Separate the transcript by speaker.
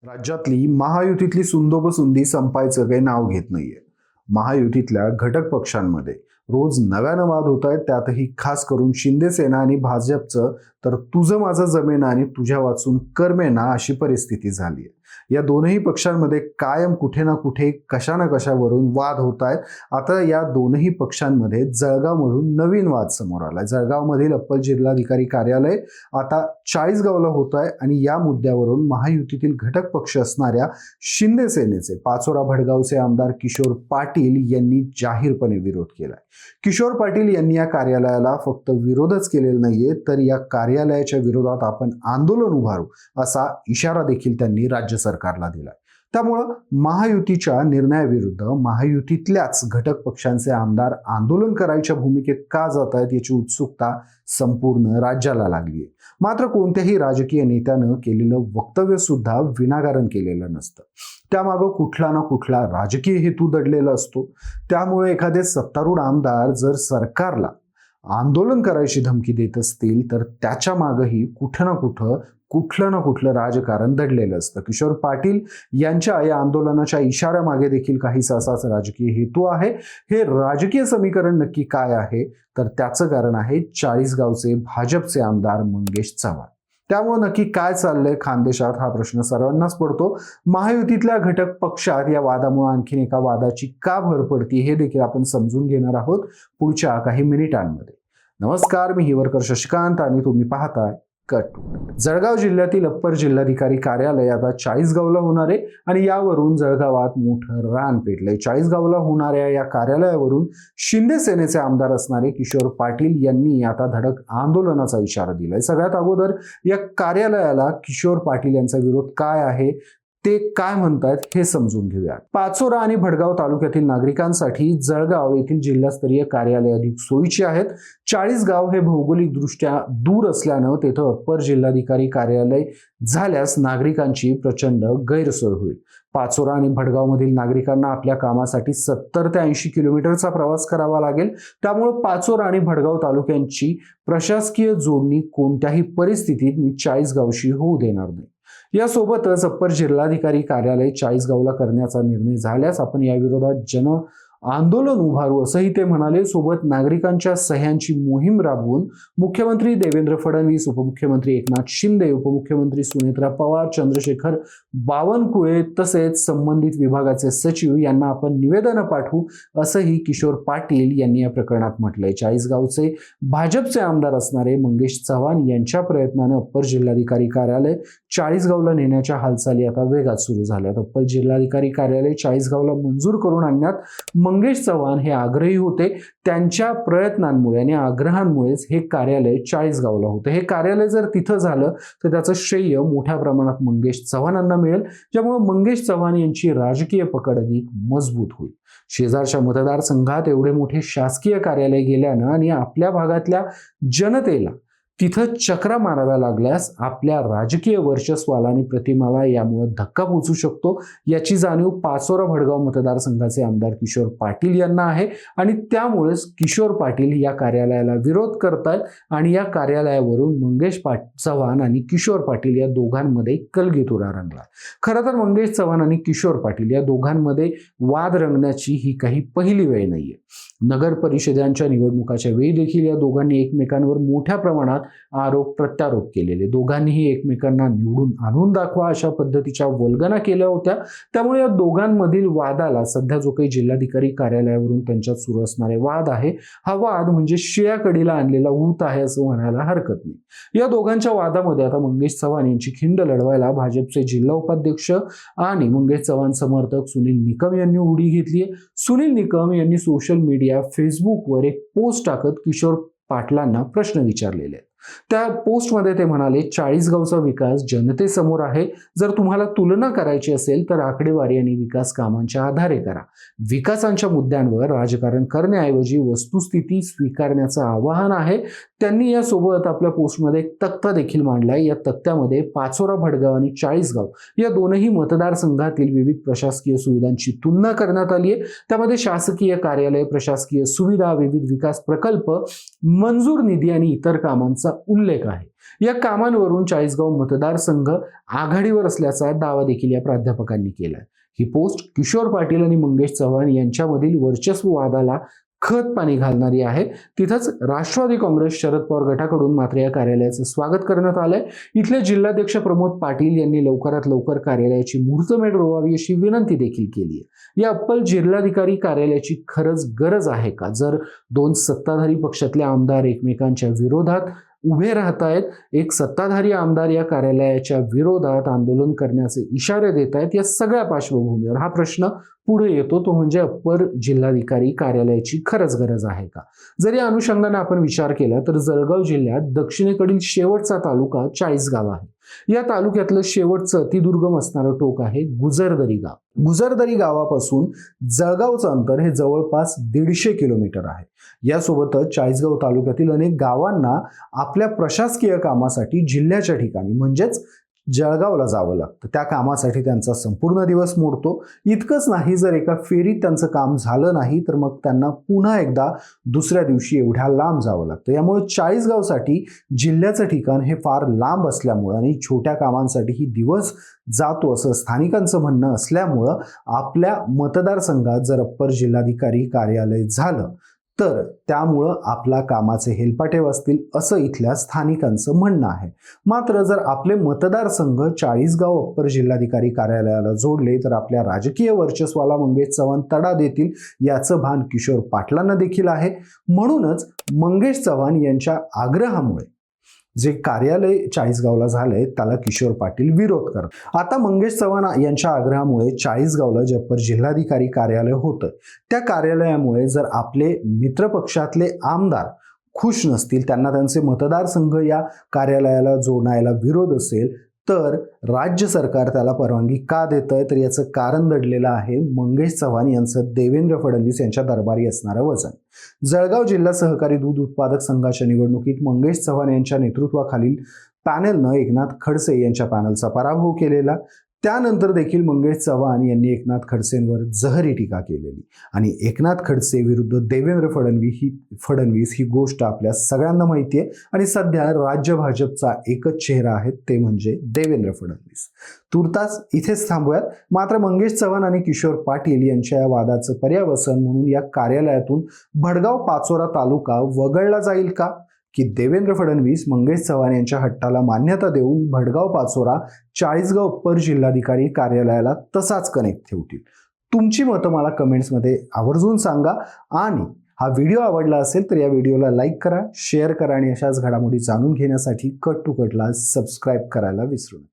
Speaker 1: राज्यातली महायुतीतली सुंदोबसुंदी संपायचं काही नाव घेत नाहीये. महायुतीतल्या घटक पक्षांमध्ये रोज नव्यानं वाद होत आहेत, त्यातही खास करून शिंदे सेना आणि भाजपचं तर तुझं माझं जमेना आणि तुझ्या वाचून करमेना अशी परिस्थिती झाली आहे. या दोनही पक्षांमध्ये कायम कुठे ना कुठे कशा ना कशावरून वाद होत आहेत. आता या दोनही पक्षांमध्ये जळगावमधून नवीन वाद समोर आलाय. जळगावमधील अप्पर जिल्हाधिकारी कार्यालय आता चाळीसगावला होत आहे आणि या मुद्द्यावरून महायुतीतील घटक पक्ष असणाऱ्या शिंदे सेनेचे पाचोरा भडगावचे आमदार किशोर पाटील यांनी जाहीरपणे विरोध केलाय. किशोर पाटील यांनी या कार्यालयाला फक्त विरोधच केलेला नाहीये, तर या कार्यालयाच्या विरोधात आपण आंदोलन उभारू असा इशारा देखील त्यांनी राज्य सरकारला दिलाय. त्यामुळं महायुतीच्या निर्णयाविरुद्ध महायुतीतल्याच घटक पक्षांचे आमदार आंदोलन करायच्या भूमिकेत का जात आहेत याची उत्सुकता संपूर्ण राज्याला लागली आहे. मात्र कोणत्याही राजकीय नेत्यानं केलेलं वक्तव्य सुद्धा विनाकारण केलेलं नसतं. त्यामागं कुठला ना कुठला राजकीय हेतू दडलेला असतो. त्यामुळे एखादे सत्तारूढ आमदार जर सरकारला आंदोलन करायची धमकी देत असतील तर त्याच्या मागेही कुठलं ना कुठलं राजकारण दडलेलं असतं. किशोर पाटील यांच्या या आंदोलनाच्या इशाऱ्यामागे देखील काहीसा असाच राजकीय हेतू आहे. हे राजकीय समीकरण नक्की काय आहे तर त्याचं कारण आहे चाळीसगावचे भाजपचे आमदार मंगेश चव्हाण. त्यामुळे नक्की काय चाललंय खानदेशात हा प्रश्न सर्वांनाच पडतो. महायुतीतल्या घटक पक्षात या वादामुळे आणखीन एका वादाची का भर पडती हे देखील आपण समजून घेणार आहोत पुढच्या काही मिनिटांमध्ये. नमस्कार, मी हिवरकर शशिकांत आणि तुम्ही पाहताय कट. जळगाव जिल्ह्यातील अप्पर जिल्हाधिकारी कार्यालय आता चाळीसगावला होणार आहे आणि यावरून जळगावात मोठं रान पेटलंय. चाळीसगावला होणाऱ्या या कार्यालयावरून शिंदे सेनेचे आमदार असणारे किशोर पाटील यांनी आता धडक आंदोलनाचा इशारा दिलाय. सगळ्यात अगोदर या कार्यालयाला किशोर पाटील यांचा विरोध काय आहे, ते काय म्हणतात हे समजून घेऊया. पाचोरा आणि भडगाव तालुक्यातील नागरिकांसाठी जळगाव येथील जिल्हास्तरीय कार्यालय अधिक सोयीचे आहेत. चाळीसगाव हे भौगोलिकदृष्ट्या दूर असल्यानं तेथं अप्पर जिल्हाधिकारी कार्यालय झाल्यास नागरिकांची प्रचंड गैरसोय होईल. पाचोरा आणि भडगावमधील नागरिकांना आपल्या कामासाठी 70 ते 80 किलोमीटरचा प्रवास करावा लागेल. त्यामुळे पाचोरा आणि भडगाव तालुक्यांची प्रशासकीय जोडणी कोणत्याही परिस्थितीत मी चाळीसगावशी होऊ देणार नाही. यासोबतच अप्पर जिल्हाधिकारी कार्यालय चाळीसगावला करण्याचा निर्णय झाल्यास आपण या विरोधात जन आंदोलन उभारू असंही ते म्हणाले. सोबत नागरिकांच्या सह्यांची मोहीम राबवून मुख्यमंत्री देवेंद्र फडणवीस, उपमुख्यमंत्री एकनाथ शिंदे, उपमुख्यमंत्री सुनेत्रा पवार, चंद्रशेखर बावनकुळे तसेच संबंधित विभागाचे सचिव यांना आपण निवेदन पाठवू असंही किशोर पाटील यांनी या प्रकरणात म्हटलंय. चाळीसगावचे भाजपचे आमदार असणारे मंगेश चव्हाण यांच्या प्रयत्नाने अप्पर जिल्हाधिकारी कार्यालय चाळीसगावला नेण्याच्या हालचाली आता वेगात सुरू झाल्यात. अप्पर जिल्हाधिकारी कार्यालय चाळीसगावला मंजूर करून आणण्यात मंगेश चव्हाण हे आग्रही होते. त्यांच्या प्रयत्नांमुळे आणि आग्रहांमुळेच हे कार्यालय चाळीसगावला होतं. हे कार्यालय जर तिथं झालं तर त्याचं श्रेय मोठ्या प्रमाणात मंगेश चव्हाणांना मिळेल, ज्यामुळे मंगेश चव्हाण यांची राजकीय पकड अधिक मजबूत होईल. शेजारच्या मतदारसंघात एवढे मोठे शासकीय कार्यालय गेल्यानं आणि आपल्या भागातल्या जनतेला तिथं चक्रा माराव्या लागल्यास आपल्या राजकीय वर्चस्वाला आणि प्रतिमाला यामुळे धक्का पोचू शकतो. याची जाणीव पाचोरा भडगाव मतदारसंघाचे आमदार किशोर पाटील यांना आहे आणि त्यामुळेच किशोर पाटील या कार्यालयाला विरोध करतायत आणि या कार्यालयावरून मंगेश चव्हाण आणि किशोर पाटील या दोघांमध्ये कलगीतुरा रंगला. खरं तर मंगेश चव्हाण आणि किशोर पाटील या दोघांमध्ये वाद रंगण्याची ही काही पहिली वेळ नाहीये. नगर परिषदांच्या निवडणुकाच्या वेळी देखील या दोघांनी एकमेकांवर मोठ्या प्रमाणात आरोप प्रत्यारोप केलेले. दोघांनीही एकमेकांना निवडून आणून दाखवा अशा पद्धतीच्या वल्गना केल्या होत्या. त्यामुळे या दोघांमधील वादाला सध्या जो काही जिल्हाधिकारी कार्यालयावरून त्यांच्यात सुरू असणारे वाद आहे, हा वाद म्हणजे शिळ्याकडीला आणलेला ऊत आहे असं म्हणायला हरकत नाही. या दोघांच्या वादामध्ये आता मंगेश चव्हाण यांची खिंड लढवायला भाजपचे जिल्हा उपाध्यक्ष आणि मंगेश चव्हाण समर्थक सुनील निकम यांनी उडी घेतली आहे. सुनील निकम यांनी सोशल मीडिया फेसबुकवर एक पोस्ट टाकत किशोर पाटलांना प्रश्न विचारलेले आहेत. त्या पोस्टमध्ये ते म्हणाले, चाळीसगावचा विकास जनतेसमोर आहे. जर तुम्हाला तुलना करायची असेल तर आकडेवारी आणि विकास कामांच्या आधारे करा. विकासांच्या मुद्द्यांवर राजकारण करण्याऐवजी वस्तुस्थिती स्वीकारण्याचं आवाहन आहे. त्यांनी यासोबत आपल्या पोस्टमध्ये एक तक्ता देखील मांडलाय. या तक्त्यामध्ये पाचोरा भडगाव आणि चाळीसगाव या दोनही मतदारसंघातील विविध प्रशासकीय सुविधांची तुलना करण्यात आली आहे. त्यामध्ये शासकीय कार्यालय, प्रशासकीय सुविधा, विविध विकास प्रकल्प, मंजूर निधी आणि इतर कामांचा कामांचा उल्लेख आहे। या कामांवरून चाळीसगाव मतदारसंघ आघाडीवर असल्याचा दावा देखील या प्राध्यापकांनी केलाय। ही पोस्ट किशोर पाटील आणि मंगेश चव्हाण यांच्यामधील वर्चस्व वादाला खत पाणी घालणारी आहे। तिथंच राष्ट्रवादी काँग्रेस शरद पवार गटाकडून मात्र या कार्यालयाचं स्वागत करण्यात आलंय। इथले जिल्हाध्यक्ष प्रमोद पाटील यांनी लवकरात लवकर कार्यालयाची मुहूर्तमेढ रोवावी अशी विनंती देखील केली आहे। या अप्पल जिल्हाधिकारी कार्यालयाची खरंच गरज आहे का? जर दोन सत्ताधारी पक्षातले आमदार एकमेकांच्या विरोधात उभे राहत आहेत, एक सत्ताधारी आमदार या कार्यालयाच्या विरोधात आंदोलन करण्याचे इशारे देत आहेत, या सगळ्या पार्श्वभूमीवर हा प्रश्न पुढे येतो, तो म्हणजे अप्पर जिल्हाधिकारी कार्यालयाची खरंच गरज आहे का? जर या अनुषंगाने आपण विचार केला तर जळगाव जिल्ह्यात दक्षिणेकडील शेवटचा तालुका चाळीसगाव आहे। या तालुक्यातलं शेवटचं अतिदुर्गम असणारं टोक आहे गुजरदरी गाव। गुजरदरी गावापासून जळगावचं अंतर हे जवळपास 150 किलोमीटर आहे। यासोबतच चाळीसगाव तालुक्यातील अनेक गावांना आपल्या प्रशासकीय कामासाठी जिल्ह्याच्या ठिकाणी म्हणजेच जळगावला जावं लागतं। त्या कामासाठी त्यांचा संपूर्ण दिवस मोडतो। इतकंच नाही, जर एका फेरीत त्यांचं काम झालं नाही तर मग त्यांना पुन्हा एकदा दुसऱ्या दिवशी एवढ्या लांब जावं लागतं। यामुळे चाळीसगावसाठी जिल्ह्याचं ठिकाण हे फार लांब असल्यामुळं आणि छोट्या कामांसाठीही दिवस जातो असं स्थानिकांचं म्हणणं असल्यामुळं आपल्या मतदारसंघात जर अप्पर जिल्हाधिकारी कार्यालय झालं तर त्यामुळं आपला कामाचे हेलपाटे वाचतील असं इथल्या स्थानिकांचं म्हणणं आहे। मात्र जर आपले मतदारसंघ चाळीसगाव अप्पर जिल्हाधिकारी कार्यालयाला जोडले तर आपल्या राजकीय वर्चस्वाला मंगेश चव्हाण तडा देतील याचं भान किशोर पाटलांना देखील आहे। म्हणूनच मंगेश चव्हाण यांच्या आग्रहामुळे जे कार्यालय चाळीसगावला झालंय त्याला किशोर पाटील विरोध करतात। आता मंगेश चव्हाण यांच्या आग्रहामुळे चाळीसगावला जे अप्पर जिल्हाधिकारी कार्यालय होतं त्या कार्यालयामुळे जर आपले मित्रपक्षातले आमदार खुश नसतील, त्यांना त्यांचे मतदारसंघ या कार्यालयाला जोडायला विरोध असेल तर राज्य सरकार त्याला परवानगी का देतंय? तर याचं कारण दडलेलं आहे मंगेश चव्हाण यांचं देवेंद्र फडणवीस यांच्या दरबारी असणारं वजन। जळगाव जिल्हा सहकारी दूध उत्पादक संघाच्या निवडणुकीत मंगेश चव्हाण यांच्या नेतृत्वाखालील पॅनेलनं एकनाथ खडसे यांच्या पॅनलचा पराभव केलेला। त्यानंतर देखील मंगेश चव्हाण यांनी एकनाथ खडसेंवर जहरी टीका केलेली आणि एकनाथ खडसे विरुद्ध देवेंद्र फडणवीस ही गोष्ट आपल्या सगळ्यांना माहिती आहे आणि सध्या राज्य भाजपचा एकच चेहरा आहे, ते म्हणजे देवेंद्र फडणवीस। तुर्तास इथेच थांबूयात। मात्र मंगेश चव्हाण आणि किशोर पाटील यांच्या या वादाचं पर्यावसन म्हणून या कार्यालयातून भडगाव पाचोरा तालुका वगळला जाईल का? की देवेंद्र फडणवीस मंगेश चव्हाण यांच्या हट्टाला मान्यता देऊन भडगाव पाचोरा चाळीसगाव अप्पर जिल्हाधिकारी कार्यालयाला तसाच कनेक्ट ठेवतील? तुमची मतं मला कमेंट्समध्ये आवर्जून सांगा आणि हा व्हिडिओ आवडला असेल तर या व्हिडिओला लाईक करा, शेअर करा आणि अशाच घडामोडी जाणून घेण्यासाठी कट टू कटला सबस्क्राईब करायला विसरू नका।